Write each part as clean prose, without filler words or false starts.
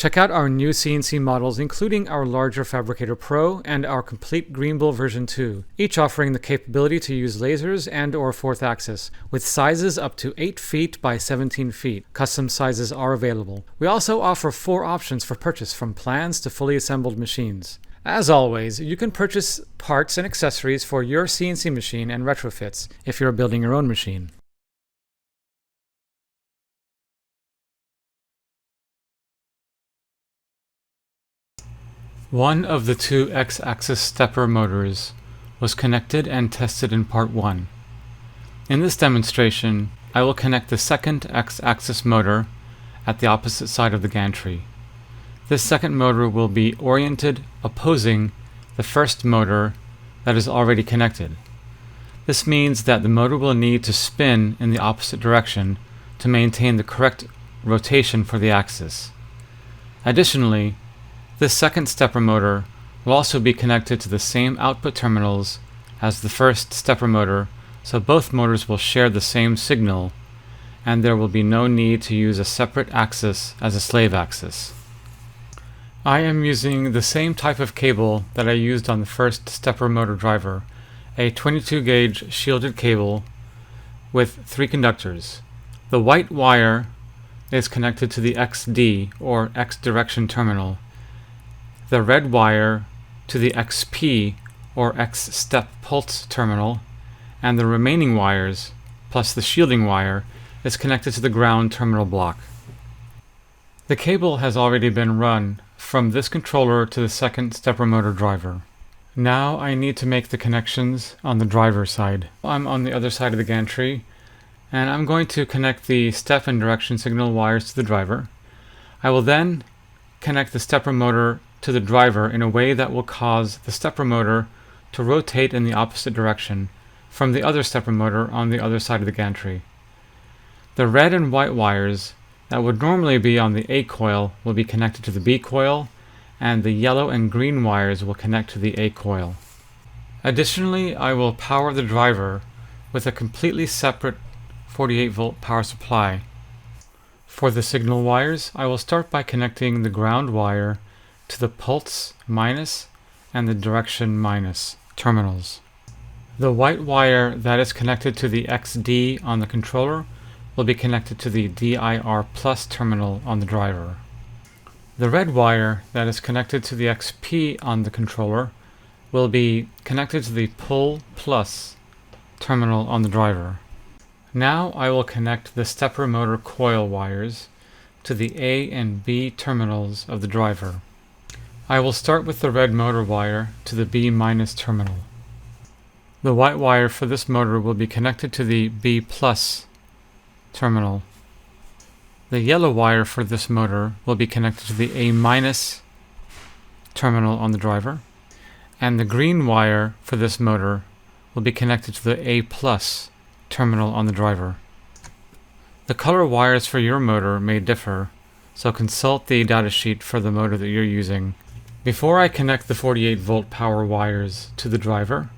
Check out our new CNC models, including our larger Fabricator Pro and our complete Greenbull version 2, each offering the capability to use lasers and/or fourth axis, with sizes up to 8 feet by 17 feet. Custom sizes are available. We also offer 4 options for purchase, from plans to fully assembled machines. As always, you can purchase parts and accessories for your CNC machine and retrofits if you're building your own machine. One of the 2 X-axis stepper motors was connected and tested in part 1. In this demonstration, I will connect the second X-axis motor at the opposite side of the gantry. This second motor will be oriented opposing the first motor that is already connected. This means that the motor will need to spin in the opposite direction to maintain the correct rotation for the axis. Additionally, this second stepper motor will also be connected to the same output terminals as the first stepper motor, so both motors will share the same signal, and there will be no need to use a separate axis as a slave axis. I am using the same type of cable that I used on the first stepper motor driver, a 22 gauge shielded cable with 3 conductors. The white wire is connected to the XD or X direction terminal, the red wire to the XP or X step pulse terminal, and the remaining wires, plus the shielding wire, is connected to the ground terminal block. The cable has already been run from this controller to the second stepper motor driver. Now I need to make the connections on the driver side. I'm on the other side of the gantry, and I'm going to connect the step and direction signal wires to the driver. I will then connect the stepper motor to the driver in a way that will cause the stepper motor to rotate in the opposite direction from the other stepper motor on the other side of the gantry. The red and white wires that would normally be on the A coil will be connected to the B coil, and the yellow and green wires will connect to the A coil. Additionally, I will power the driver with a completely separate 48-volt power supply. For the signal wires, I will start by connecting the ground wire to the pulse minus and the direction minus terminals. The white wire that is connected to the XD on the controller will be connected to the DIR plus terminal on the driver. The red wire that is connected to the XP on the controller will be connected to the pull plus terminal on the driver. Now I will connect the stepper motor coil wires to the A and B terminals of the driver. I will start with the red motor wire to the B minus terminal. The white wire for this motor will be connected to the B plus terminal. The yellow wire for this motor will be connected to the A minus terminal on the driver, and the green wire for this motor will be connected to the A plus terminal on the driver. The color wires for your motor may differ, so consult the datasheet for the motor that you're using. Before I connect the 48-volt power wires to the driver,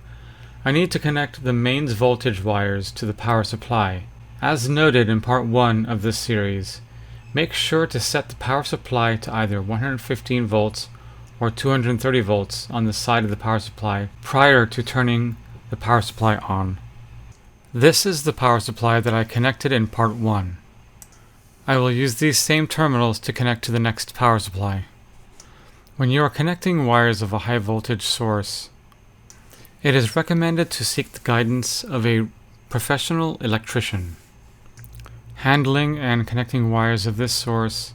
I need to connect the mains voltage wires to the power supply. As noted in part 1 of this series, make sure to set the power supply to either 115 volts or 230 volts on the side of the power supply prior to turning the power supply on. This is the power supply that I connected in part 1. I will use these same terminals to connect to the next power supply. When you are connecting wires of a high voltage source, it is recommended to seek the guidance of a professional electrician. Handling and connecting wires of this source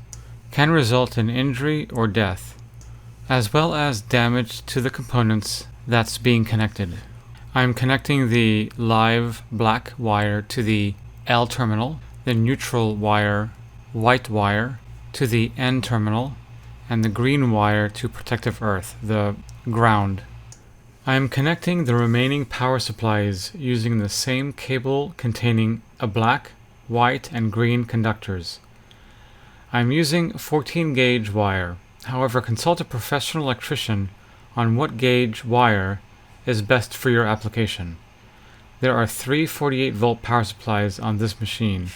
can result in injury or death, as well as damage to the components that's being connected. I'm connecting the live black wire to the L terminal, the neutral wire, white wire, to the N terminal, and the green wire to protective earth, the ground. I am connecting the remaining power supplies using the same cable containing a black, white, and green conductors. I am using 14 gauge wire. However, consult a professional electrician on what gauge wire is best for your application. There are 3 48-volt power supplies on this machine,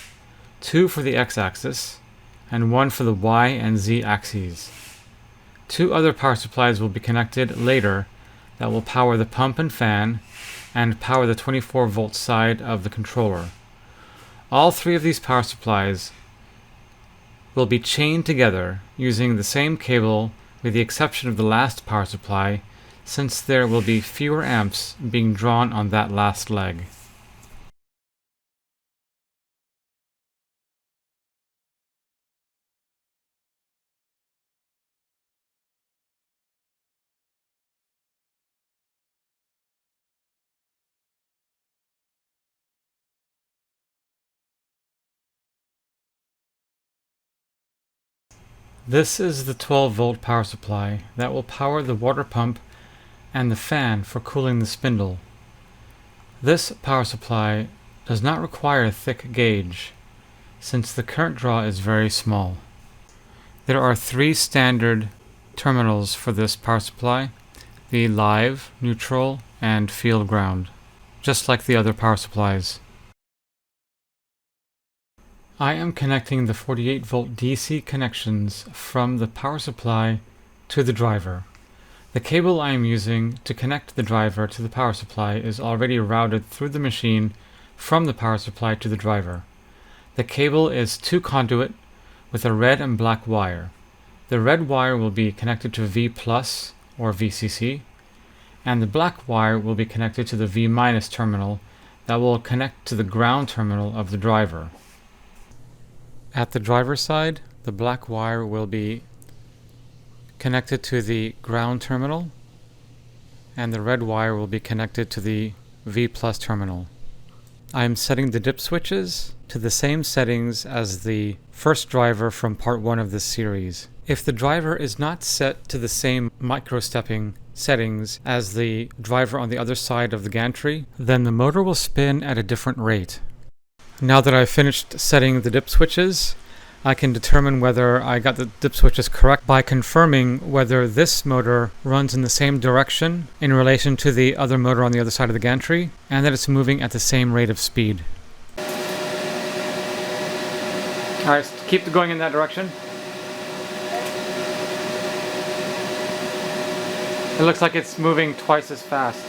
2 for the X-axis and one for the Y and Z axes. Two other power supplies will be connected later that will power the pump and fan and power the 24-volt side of the controller. All three of these power supplies will be chained together using the same cable with the exception of the last power supply, since there will be fewer amps being drawn on that last leg. This is the 12-volt power supply that will power the water pump and the fan for cooling the spindle. This power supply does not require a thick gauge, since the current draw is very small. There are three standard terminals for this power supply: the live, neutral, and field ground, just like the other power supplies. I am connecting the 48-volt DC connections from the power supply to the driver. The cable I am using to connect the driver to the power supply is already routed through the machine from the power supply to the driver. The cable is 2 conduit with a red and black wire. The red wire will be connected to V+ or VCC, and the black wire will be connected to the V- terminal that will connect to the ground terminal of the driver. At the driver's side, the black wire will be connected to the ground terminal, and the red wire will be connected to the V+ terminal. I am setting the dip switches to the same settings as the first driver from part 1 of this series. If the driver is not set to the same micro-stepping settings as the driver on the other side of the gantry, then the motor will spin at a different rate. Now that I've finished setting the dip switches, I can determine whether I got the dip switches correct by confirming whether this motor runs in the same direction in relation to the other motor on the other side of the gantry, and that it's moving at the same rate of speed. Alright, keep going in that direction. It looks like it's moving twice as fast,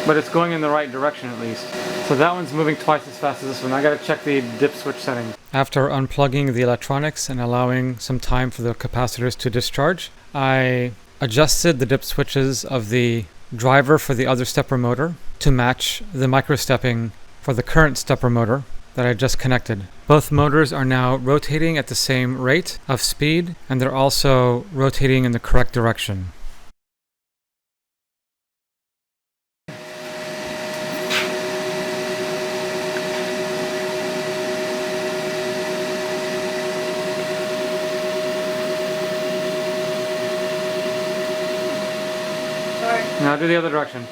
but it's going in the right direction at least. So that one's moving twice as fast as this one. I gotta check the dip switch setting. After unplugging the electronics and allowing some time for the capacitors to discharge, I adjusted the dip switches of the driver for the other stepper motor to match the micro-stepping for the current stepper motor that I just connected. Both motors are now rotating at the same rate of speed, and they're also rotating in the correct direction. Now do the other direction.